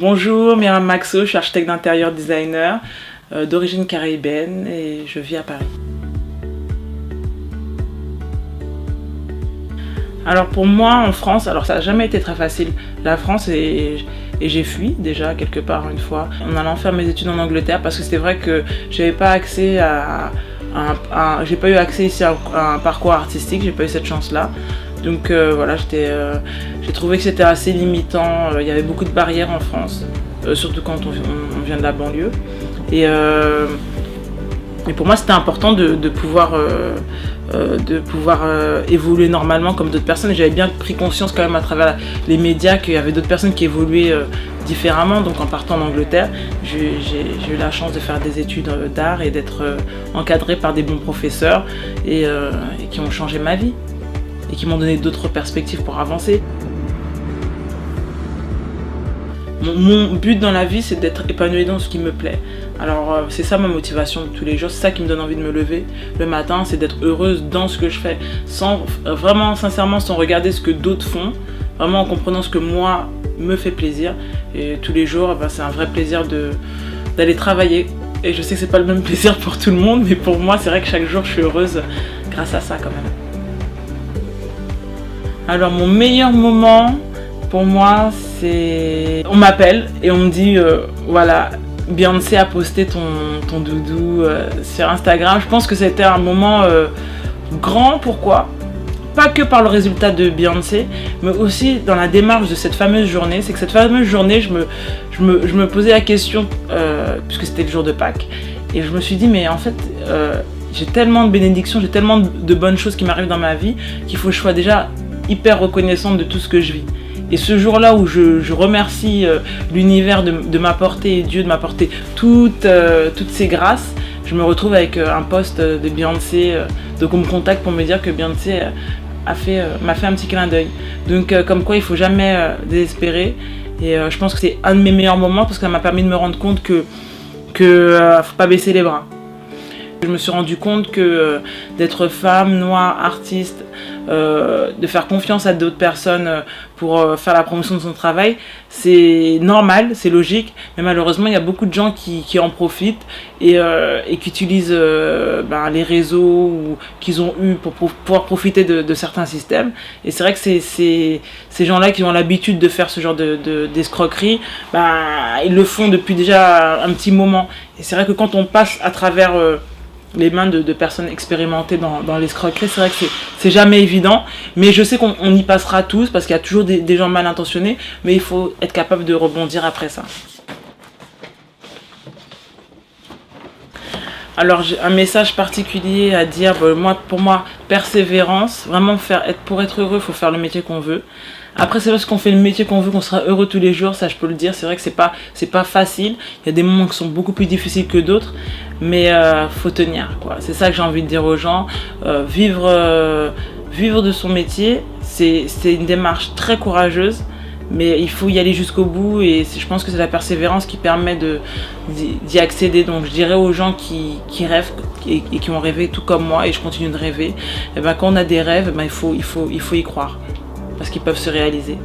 Bonjour, Myriam Maxo, je suis architecte d'intérieur designer d'origine caribéenne et je vis à Paris. Alors pour moi en France, alors ça n'a jamais été très facile. La France et j'ai fui déjà quelque part une fois en allant faire mes études en Angleterre parce que c'était vrai que j'avais pas accès j'ai pas eu accès ici à un parcours artistique, j'ai pas eu cette chance là. Donc voilà, j'ai trouvé que c'était assez limitant, il y avait beaucoup de barrières en France, surtout quand on vient de la banlieue. Et pour moi c'était important de pouvoir évoluer normalement comme d'autres personnes. Et j'avais bien pris conscience quand même à travers les médias qu'il y avait d'autres personnes qui évoluaient différemment. Donc en partant en Angleterre, j'ai eu la chance de faire des études d'art et d'être encadrée par des bons professeurs et qui ont changé ma vie et qui m'ont donné d'autres perspectives pour avancer. Mon but dans la vie, c'est d'être épanouie dans ce qui me plaît. Alors c'est ça ma motivation de tous les jours, c'est ça qui me donne envie de me lever le matin, c'est d'être heureuse dans ce que je fais, vraiment sincèrement sans regarder ce que d'autres font, vraiment en comprenant ce que moi me fait plaisir. Et tous les jours, c'est un vrai plaisir d'aller travailler. Et je sais que c'est pas le même plaisir pour tout le monde, mais pour moi c'est vrai que chaque jour je suis heureuse grâce à ça quand même. Alors mon meilleur moment pour moi c'est... On m'appelle et on me dit voilà, Beyoncé a posté ton doudou sur Instagram. Je pense que c'était un moment grand, pourquoi ? Pas que par le résultat de Beyoncé, mais aussi dans la démarche de cette fameuse journée. C'est que cette fameuse journée, je me posais la question, puisque c'était le jour de Pâques, et je me suis dit mais en fait... j'ai tellement de bénédictions, j'ai tellement de bonnes choses qui m'arrivent dans ma vie qu'il faut que je sois déjà hyper reconnaissante de tout ce que je vis. Et ce jour-là où je remercie l'univers de m'apporter et Dieu de m'apporter toutes ces grâces, je me retrouve avec un post de Beyoncé, donc on me contacte pour me dire que Beyoncé m'a fait un petit clin d'œil. Donc comme quoi il ne faut jamais désespérer. Et je pense que c'est un de mes meilleurs moments parce que ça m'a permis de me rendre compte que faut pas baisser les bras. Je me suis rendu compte que d'être femme, noire, artiste, de faire confiance à d'autres personnes pour faire la promotion de son travail, c'est normal, c'est logique, mais malheureusement il y a beaucoup de gens qui en profitent et qui utilisent les réseaux ou qu'ils ont eu pour pouvoir profiter de certains systèmes. Et c'est vrai que ces gens-là qui ont l'habitude de faire ce genre d'escroquerie, ils le font depuis déjà un petit moment. Et c'est vrai que quand on passe à travers... les mains de personnes expérimentées dans l'escroquerie, c'est vrai que c'est jamais évident, mais je sais qu'on y passera tous parce qu'il y a toujours des gens mal intentionnés, mais il faut être capable de rebondir après ça. Alors j'ai un message particulier à dire, pour moi, persévérance, vraiment pour être heureux, il faut faire le métier qu'on veut. Après c'est parce qu'on fait le métier qu'on veut qu'on sera heureux tous les jours, ça je peux le dire, c'est vrai que c'est pas facile, il y a des moments qui sont beaucoup plus difficiles que d'autres, mais faut tenir quoi. C'est ça que j'ai envie de dire aux gens, vivre de son métier, c'est une démarche très courageuse, mais il faut y aller jusqu'au bout et je pense que c'est la persévérance qui permet d'y accéder. Donc je dirais aux gens qui rêvent et qui ont rêvé tout comme moi et je continue de rêver, quand on a des rêves, il faut y croire. Parce qu'ils peuvent se réaliser.